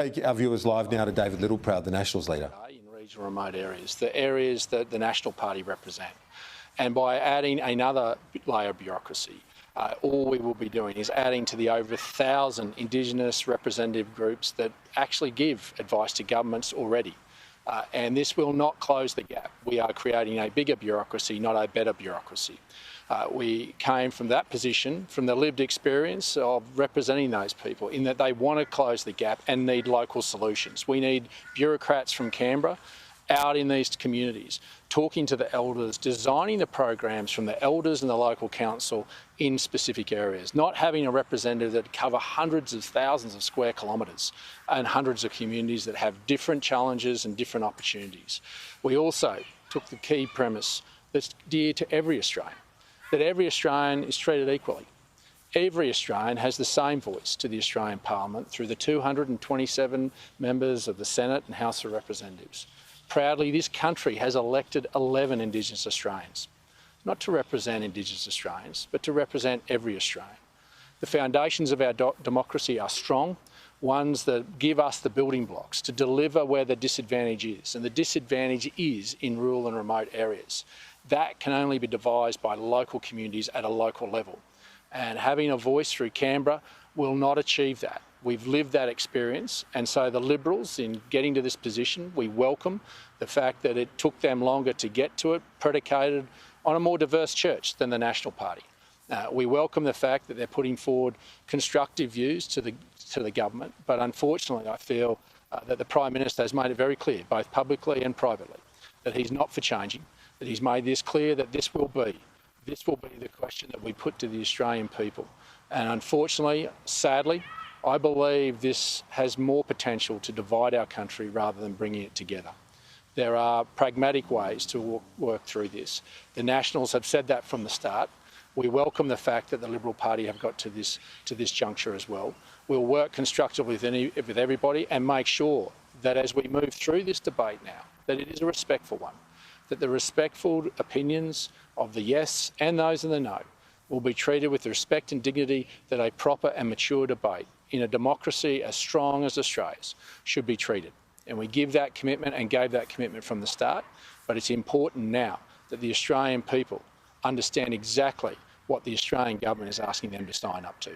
Take our viewers live now to David Littleproud, the Nationals leader. In regional remote areas, the areas that the National Party represent. And by adding another layer of bureaucracy, all we will be doing is adding to the over 1,000 Indigenous representative groups that actually give advice to governments already. And this will not close the gap. We are creating a bigger bureaucracy, not a better bureaucracy. We came from that position, from the lived experience of representing those people, in that they want to close the gap and need local solutions. We need bureaucrats from Canberra out in these communities, talking to the elders, designing the programs from the elders and the local council in specific areas, not having a representative that cover hundreds of thousands of square kilometres and hundreds of communities that have different challenges and different opportunities. We also took the key premise that's dear to every Australian, that every Australian is treated equally. Every Australian has the same voice to the Australian Parliament through the 227 members of the Senate and House of Representatives. Proudly, this country has elected 11 Indigenous Australians, not to represent Indigenous Australians, but to represent every Australian. The foundations of our democracy are strong, ones that give us the building blocks to deliver where the disadvantage is, and the disadvantage is in rural and remote areas. That can only be devised by local communities at a local level. And having a voice through Canberra will not achieve that. We've lived that experience, and so the Liberals, in getting to this position, we welcome the fact that it took them longer to get to it, predicated on a more diverse church than the National Party. We welcome the fact that they're putting forward constructive views to the government, but unfortunately I feel that the Prime Minister has made it very clear, both publicly and privately, that he's not for changing, that he's made this clear that this will be the question that we put to the Australian people. And unfortunately, sadly, I believe this has more potential to divide our country rather than bringing it together. There are pragmatic ways to work through this. The Nationals have said that from the start. We welcome the fact that the Liberal Party have got to this juncture as well. We'll work constructively with everybody and make sure that as we move through this debate now, that it is a respectful one, that the respectful opinions of the yes and those in the no will be treated with the respect and dignity that a proper and mature debate in a democracy as strong as Australia's should be treated. And we give that commitment and gave that commitment from the start, but it's important now that the Australian people understand exactly what the Australian government is asking them to sign up to.